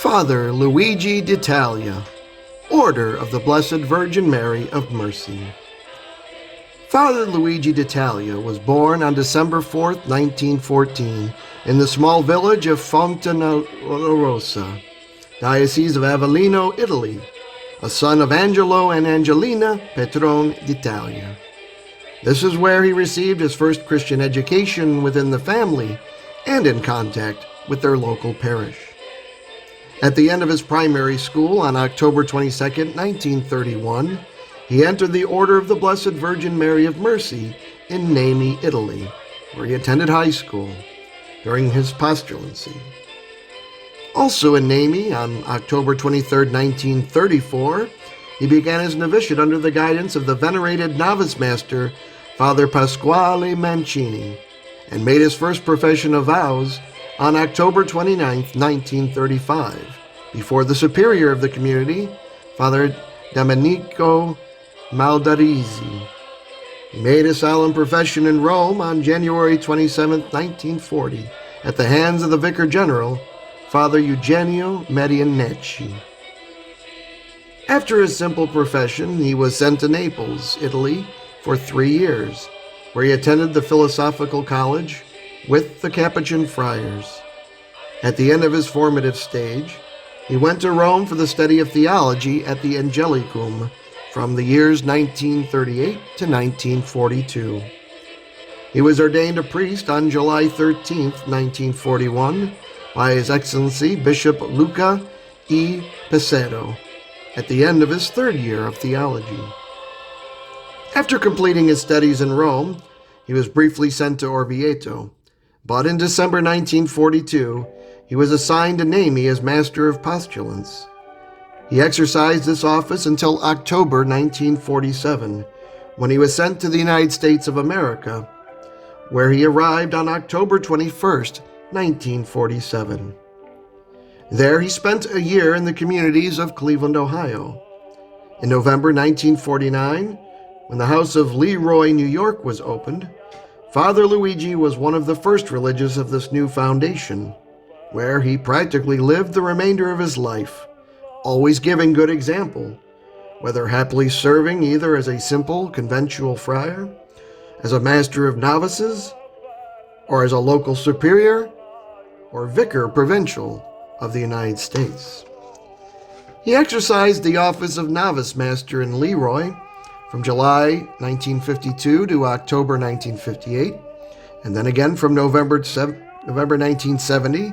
Father Luigi DiTalia, Order of the Blessed Virgin Mary of Mercy. Father Luigi DiTalia was born on December 4, 1914, in the small village of Fontanarosa, Diocese of Avelino, Italy, a son of Angelo and Angelina Petrone d'Italia. This is where he received his first Christian education within the family and in contact with their local parish. At the end of his primary school on October 22, 1931, he entered the Order of the Blessed Virgin Mary of Mercy in Nemi, Italy, where he attended high school during his postulancy. Also in Nemi, on October 23, 1934, he began his novitiate under the guidance of the venerated novice master, Father Pasquale Mancini, and made his first profession of vows on October 29, 1935, before the superior of the community, Father Domenico Maldarisi. He made a solemn profession in Rome on January 27, 1940, at the hands of the Vicar General, Father Eugenio Medianecci. After his simple profession, he was sent to Naples, Italy, for 3 years, where he attended the Philosophical College with the Capuchin Friars. At the end of his formative stage, he went to Rome for the study of theology at the Angelicum from the years 1938 to 1942. He was ordained a priest on July 13, 1941, by His Excellency Bishop Luca E. Pesero, at the end of his 3rd year of theology. After completing his studies in Rome, he was briefly sent to Orvieto, but in December 1942, he was assigned to Nemi as Master of Postulants. He exercised this office until October 1947, when he was sent to the United States of America, where he arrived on October 21, 1947. There he spent a year in the communities of Cleveland, Ohio. In November 1949, when the House of Leroy, New York was opened, Father Luigi was one of the first religious of this new foundation, where he practically lived the remainder of his life, always giving good example, whether happily serving either as a simple conventual friar, as a Master of Novices, or as a local superior or Vicar-Provincial of the United States. He exercised the office of Novice Master in Leroy from July 1952 to October 1958, and then again from November 1970,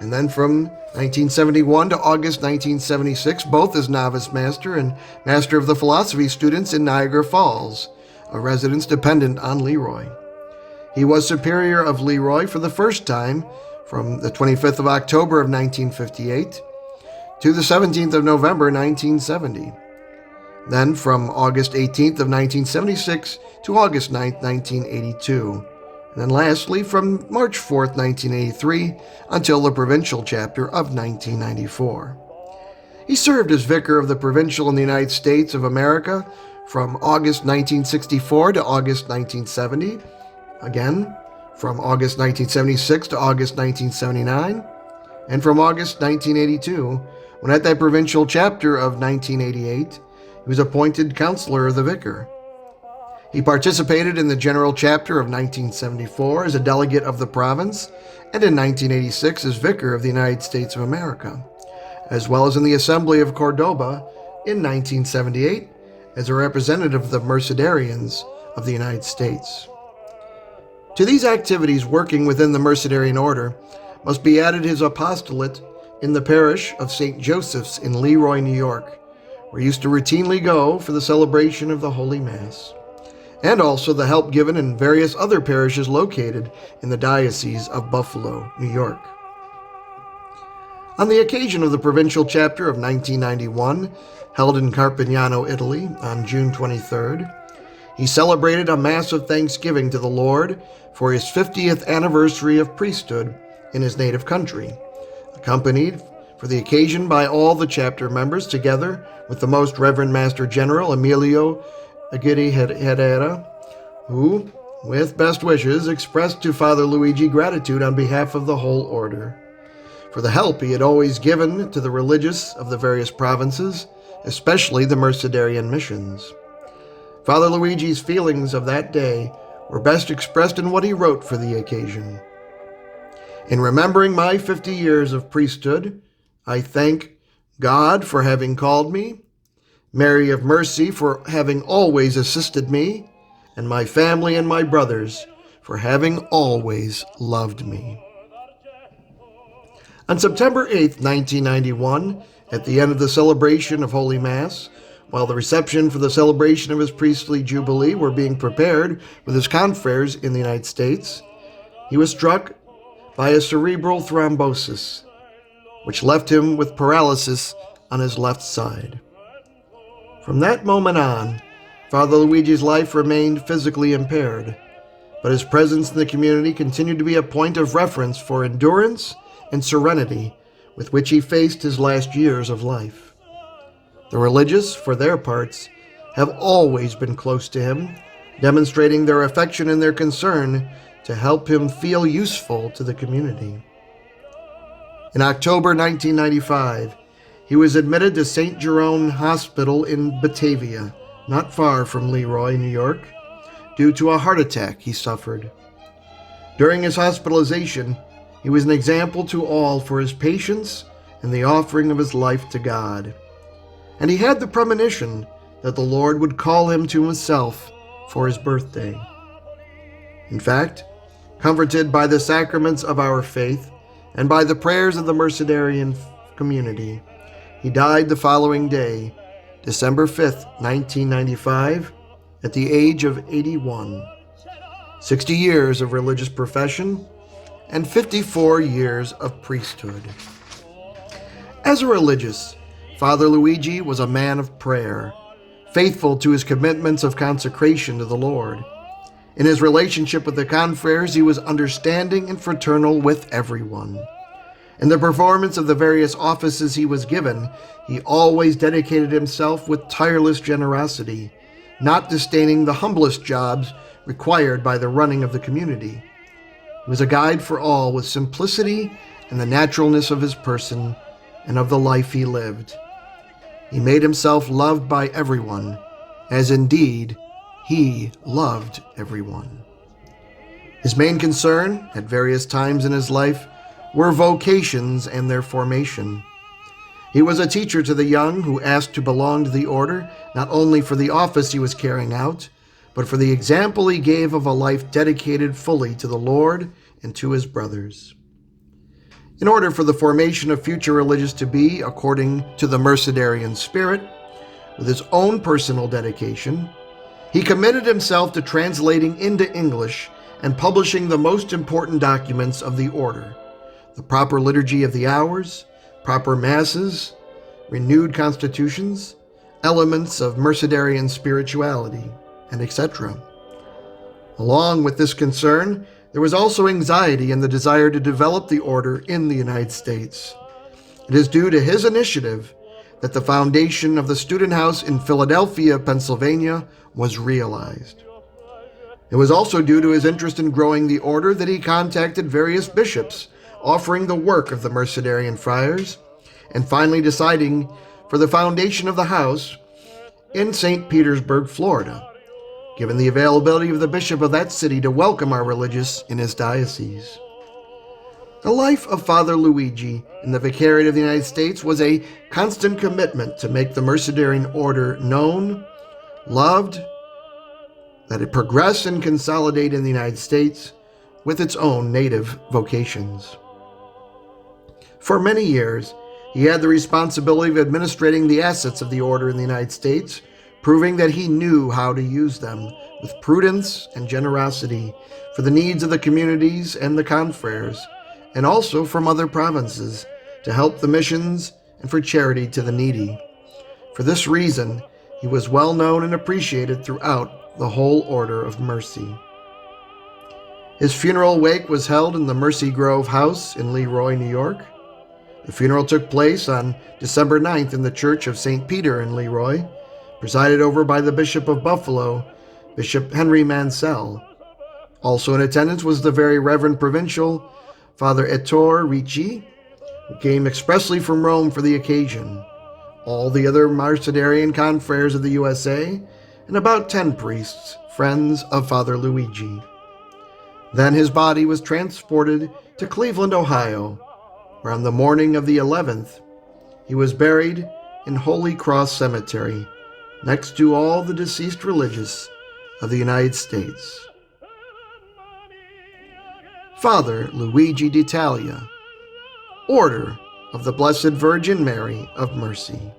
and then from 1971 to August 1976, both as Novice Master and Master of the Philosophy students in Niagara Falls, a residence dependent on Leroy. He was Superior of Leroy for the first time from the 25th of October of 1958 to the 17th of November 1970. Then from August 18th of 1976 to August 9th, 1982. And then lastly from March 4th, 1983 until the Provincial chapter of 1994. He served as Vicar of the Provincial in the United States of America from August 1964 to August 1970, again from August 1976 to August 1979, and from August 1982, when at that Provincial chapter of 1988, he was appointed Counselor of the Vicar. He participated in the General Chapter of 1974 as a delegate of the province, and in 1986 as Vicar of the United States of America, as well as in the Assembly of Cordoba in 1978 as a representative of the Mercedarians of the United States. To these activities working within the Mercedarian order must be added his apostolate in the parish of St. Joseph's in Leroy, New York, where he used to routinely go for the celebration of the Holy Mass, and also the help given in various other parishes located in the Diocese of Buffalo, New York. On the occasion of the Provincial Chapter of 1991, held in Carpignano, Italy, on June 23rd, he celebrated a Mass of thanksgiving to the Lord for his 50th anniversary of priesthood in his native country, accompanied for the occasion by all the chapter members, together with the Most Reverend Master General Emilio Aguirre Herrera, who, with best wishes, expressed to Father Luigi gratitude on behalf of the whole order for the help he had always given to the religious of the various provinces, especially the Mercedarian missions. Father Luigi's feelings of that day were best expressed in what he wrote for the occasion. In remembering my 50 years of priesthood, I thank God for having called me, Mary of Mercy for having always assisted me, and my family and my brothers for having always loved me. On September 8, 1991, at the end of the celebration of Holy Mass, while the reception for the celebration of his priestly jubilee were being prepared with his confreres in the United States, he was struck by a cerebral thrombosis, which left him with paralysis on his left side. From that moment on, Father Luigi's life remained physically impaired, but his presence in the community continued to be a point of reference for endurance and serenity with which he faced his last years of life. The religious, for their parts, have always been close to him, demonstrating their affection and their concern to help him feel useful to the community. In October 1995, he was admitted to St. Jerome Hospital in Batavia, not far from Leroy, New York, due to a heart attack he suffered. During his hospitalization, he was an example to all for his patience and the offering of his life to God. And he had the premonition that the Lord would call him to himself for his birthday. In fact, comforted by the sacraments of our faith and by the prayers of the Mercedarian community, he died the following day, December 5th, 1995, at the age of 81. 60 years of religious profession and 54 years of priesthood. As a religious, Father Luigi was a man of prayer, faithful to his commitments of consecration to the Lord. In his relationship with the confreres, he was understanding and fraternal with everyone. In the performance of the various offices he was given, he always dedicated himself with tireless generosity, not disdaining the humblest jobs required by the running of the community. He was a guide for all with simplicity and the naturalness of his person and of the life he lived. He made himself loved by everyone, as indeed he loved everyone. His main concern, at various times in his life, were vocations and their formation. He was a teacher to the young who asked to belong to the order, not only for the office he was carrying out, but for the example he gave of a life dedicated fully to the Lord and to his brothers. In order for the formation of future religious to be according to the Mercedarian spirit, with his own personal dedication, he committed himself to translating into English and publishing the most important documents of the order: the proper liturgy of the hours, proper masses, renewed constitutions, elements of Mercedarian spirituality, and etc. Along with this concern, there was also anxiety and the desire to develop the order in the United States. It is due to his initiative that the foundation of the Student House in Philadelphia, Pennsylvania, was realized. It was also due to his interest in growing the order that he contacted various bishops, offering the work of the Mercedarian Friars, and finally deciding for the foundation of the house in St. Petersburg, Florida, given the availability of the bishop of that city to welcome our religious in his diocese. The life of Father Luigi in the Vicariate of the United States was a constant commitment to make the Mercedarian order known, loved, that it progress and consolidate in the United States with its own native vocations. For many years, he had the responsibility of administrating the assets of the order in the United States, proving that he knew how to use them with prudence and generosity for the needs of the communities and the confreres, and also from other provinces, to help the missions and for charity to the needy. For this reason, he was well known and appreciated throughout the whole Order of Mercy. His funeral wake was held in the Mercy Grove House in Leroy, New York. The funeral took place on December 9th in the Church of St. Peter in Leroy, presided over by the Bishop of Buffalo, Bishop Henry Mansell. Also in attendance was the very Reverend Provincial, Father Ettore Ricci, who came expressly from Rome for the occasion, all the other Mercedarian confreres of the USA, and about 10 priests, friends of Father Luigi. Then his body was transported to Cleveland, Ohio, where on the morning of the 11th, he was buried in Holy Cross Cemetery, next to all the deceased religious of the United States. Father Luigi DiTalia, Order of the Blessed Virgin Mary of Mercy.